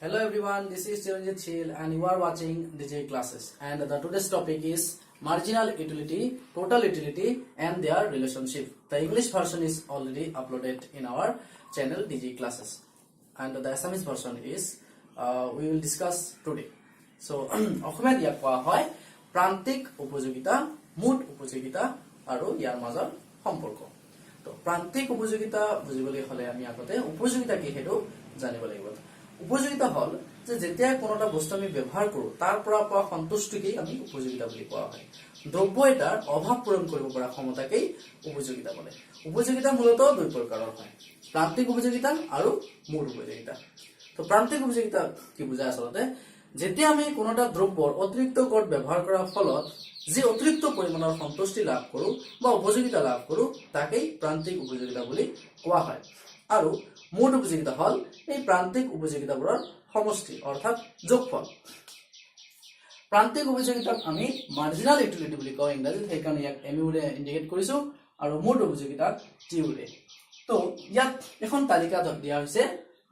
Hello everyone, this is Chiranjit Chil and you are watching DJ Classes, and the today's topic is marginal utility, total utility and their relationship. The English version is already uploaded in our channel DJ Classes, and the Assamese version is we will discuss today. So অসমীয়াত ইয়াক কোৱা হয় প্ৰান্তিক উপযোগিতা, মুঠ উপযোগিতা আৰু ইয়াৰ মাজৰ সম্পৰ্ক। তো প্ৰান্তিক উপযোগিতা বুজিবলৈ হলে আমি আগতে উপযোগিতা কি হেতু জানিব লাগিব। উপযোগিতা হল যে যেতিয়া কোনো এটা বস্তু আমি ব্যৱহাৰ কৰো তাৰ পৰা পোৱা সন্তুষ্টিকেই আমি উপযোগিতা বুলি কোৱা হয়। দ্ৰব্য এটাৰ অভাৱ পূৰণ কৰিব পৰা ক্ষমতাকেই উপযোগিতা বলে। উপযোগিতা মূলতঃ দুই প্ৰকাৰৰ হয়, প্ৰান্তিক উপযোগিতা আৰু মূল উপযোগিতা। তো প্ৰান্তিক উপযোগিতা কি বুজায় আচলতে, যেতিয়া আমি কোনো এটা দ্ৰব্যৰ অতিৰিক্ত গড় ব্যৱহাৰ কৰাৰ ফলত যি অতিৰিক্ত পৰিমাণৰ সন্তুষ্টি লাভ কৰো বা উপযোগিতা লাভ কৰো তাকেই প্ৰান্তিক উপযোগিতা বুলি কোৱা হয়। আৰু মূল উপযোগিতা হল এই প্ৰান্তিক উপযোগিতাবোৰৰ সমষ্টি অৰ্থাৎ যোগফল। প্ৰান্তিক উপযোগিতাক আমি মাৰ্জিনাল ইউটিলিটি বুলি কওঁ ইংৰাজীত, সেইকাৰণে ইয়াক এম ইউৰে ইণ্ডিকেট কৰিছো, আৰু মূল উপযোগিতাক টি ইউৰে। তো ইয়াত এখন তালিকা দিয়া হৈছে,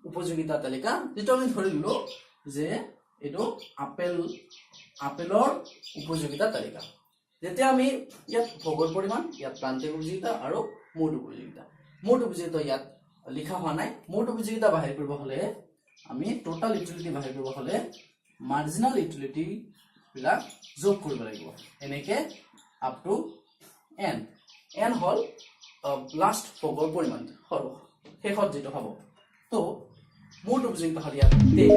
উপযোগিতা তালিকা, যেটো আমি ধৰি ললো যে এইটো আপেলৰ উপযোগিতা তালিকা। যেতিয়া আমি ইয়াত ভোগৰ পৰিমাণ, ইয়াত প্ৰান্তিক উপযোগিতা আৰু মূল উপযোগিতা। মূল উপযোগিতা ইয়াত লিখা হোৱা নাই। মূল উপযোগিতা বাহিৰ কৰিব হলে আমি টোটাল ইউটিলিটি বাহিৰ কৰিব হলে মাৰ্জিনাল ইউটিলিটি বিলাক যোগ কৰিব লাগিব, এনেকে up to N. N hall last ভোগৰ পৰিমাণ, শেষত যেটো হ'ব। তো মূল উপযোগিতা হল ইয়াত 10,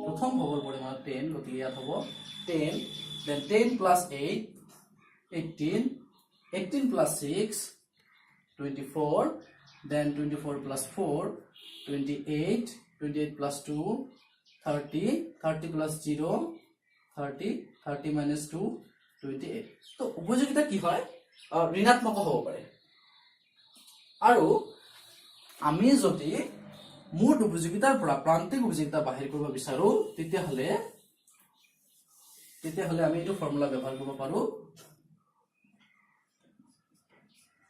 প্ৰথম ভোগৰ পৰিমাণ 10, গতিকে ইয়াত হ'ব 10, then 10 plus 8 18, 18 plus 6 24, then 24 plus 4 28, 28 plus 2 30, 30 plus 0 30, 30 minus 2 28। তো উপযোগিতা কি হয়, ঋণাত্মক হ'ব পাৰে। আৰু আমি যদি মূল উপযোগিতাৰ পৰা প্ৰান্তিক উপযোগিতা বাহিৰ কৰিব বিচাৰো তেতিয়াহলে আমি এইটো ফৰ্মুলা ব্যৱহাৰ কৰিব পাৰো,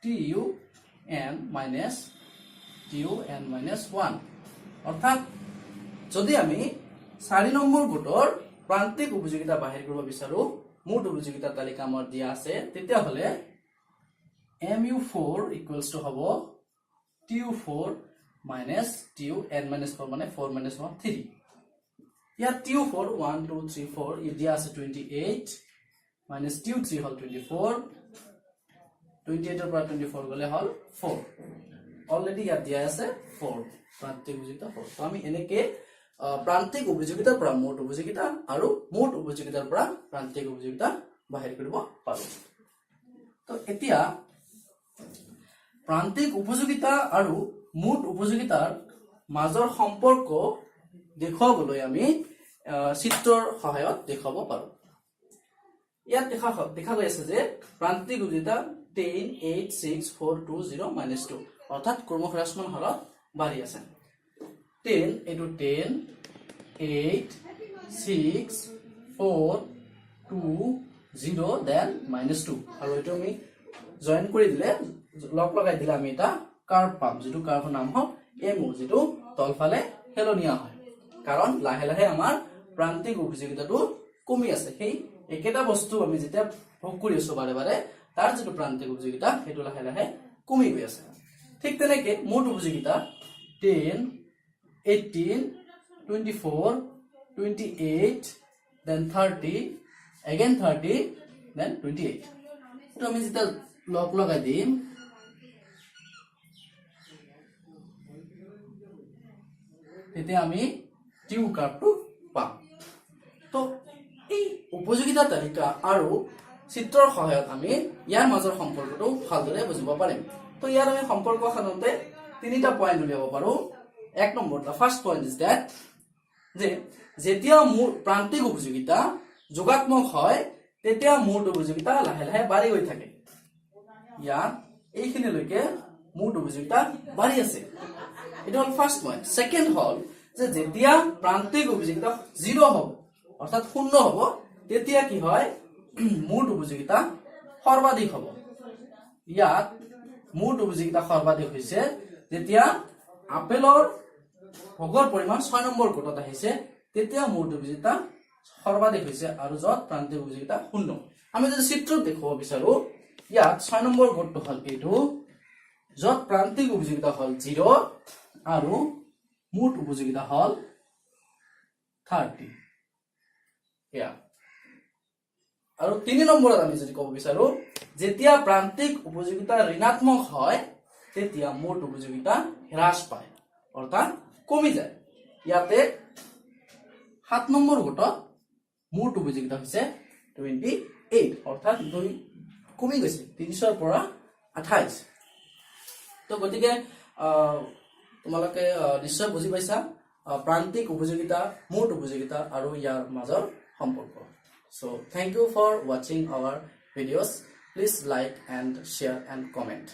TUN minus 1। অৰ্থাৎ যদি আমি 4 নম্বৰ গোটৰ প্ৰান্তিক উপযোগিতা বাহিৰ কৰিব বিচাৰো, মূল উপযোগিতা তালিকা আমাৰ দিয়া আছে, তেতিয়াহলে MU4 equals to হ'ব TU4 minus TUN minus 4 মানে 4 minus 1 3। ইয়াত TU4 1 2 3 4 ই দিয়া আছে 28 minus TU3 হল 24, 28 এর পৰা 24 গলে হল 4। অলৰেডি ইয়াত দিয়া আছে 4, প্ৰান্তিক উপযোগিতা 4। তো আমি এনেকে প্ৰান্তিক উপযোগিতাৰ পৰা মূল উপযোগিতা আৰু মূল উপযোগিতাৰ পৰা প্ৰান্তিক উপযোগিতা বাহিৰ কৰিব পাৰো। তো এতিয়া প্ৰান্তিক উপযোগিতা আৰু মূল উপযোগিতাৰ মাজৰ সম্পৰ্ক দেখুৱাবলৈ আমি চিত্ৰৰ সহায়ত দেখাব পাৰো। ইয়াত দেখা গৈ আছে যে প্ৰান্তিক উপযোগিতা 10 8 6 4 2 0 -2, অৰ্থাৎ ক্ৰমহ্ৰাসমান হাৰত বাঢ়ি আছে। 10 এইটো 10 8 6 4 2 0 দেন -2, আৰু এইটো আমি জয়েন কৰি দিলে, লগ লগাই দিলে আমি এটা কাৰ্ভ পাম, যেটো কাৰ্ভৰ নাম হ'ল MO, যেটো তলফালে হেলনীয়া হয়, কাৰণ লাহে লাহে আমাৰ প্ৰান্তিক উপযোগিতাটো কমি আছে। সেই একেটা বস্তু আমি যেতিয়া ভোগ কৰি আছো বাৰে বাৰে, তাৰ যেটো প্ৰান্তিক উপযোগিতা সেইটো লাহে লাহে কমি গৈ আছে। ঠিক তেনেকে মূল উপযোগিতা 10 18 24 28 then 30 again 30 then 28। তো আমি যেতিয়া লগ লগাই দিম তেতিয়া আমি টিউ কাৰ্ভটো পাম। তো এই উপযোগিতা তালিকা আৰু চিত্ৰৰ সহায়ত আমি ইয়াৰ মাজৰ সম্পৰ্কটো ভালদৰে বুজিব পাৰিম। তো ইয়াৰ আমি সম্পৰ্ক সাধাৰণতে তিনিটা পইণ্ট উলিয়াব পাৰো। এক number, the first point is that যে যেতিয়া মূল প্ৰান্তিক উপযোগিতা যোগাত্মক হয় তেতিয়া মূল উপযোগিতা লাহে লাহে বাঢ়ি গৈ থাকে। ইয়াত এইখিনিলৈকে মূল উপযোগিতা বাঢ়ি আছে, এটা হল ফাৰ্ষ্ট পইণ্ট। সেকেন্ড হল যে যেতিয়া প্ৰান্তিক উপযোগিতা 0 হ'ব অৰ্থাৎ 0 হ'ব, তেতিয়া কি হয়, মূল উপযোগিতা সৰ্বাধিক হ'ব। ইয়াত মূল উপযোগিতা সৰ্বাধিক হৈছে যেতিয়া আপেলৰ ভোগৰ পৰিমাণ 6 নম্বৰ গোটত আহিছে তেতিয়া মুঠ উপযোগিতা সৰ্বাধিক হৈছে আৰু যত প্ৰান্তিক উপযোগিতা 0 আমি যদি চিত্ৰত দেখুৱাব বিচাৰো ইয়াত 6 নম্বৰ গোটটো হল এইটো যত প্ৰান্তিক উপযোগিতা হল 0 আৰু মুঠ উপযোগিতা হল 30 ইয়া আৰু 3 নম্বৰত আমি যদি ক'ব বিচাৰো যেতিয়া প্ৰান্তিক উপযোগিতা ঋণাত্মক হয় তেতিয়া মুঠ উপযোগিতা হ্ৰাস পায় অৰ্থাৎ কমি যায় ইয়াতে 7 নম্বৰ গোটত মুঠ উপযোগিতা হৈছে 28 অৰ্থাৎ 2 কমি গৈছে 30 ৰ পৰা 28 তো গতিকে তোমালোকে নিশ্চয় বুজি পাইছা প্ৰান্তিক উপযোগিতা মুঠ উপযোগিতা আৰু ইয়াৰ মাজৰ সম্পৰ্ক so thank you for watching our videos please like and share and comment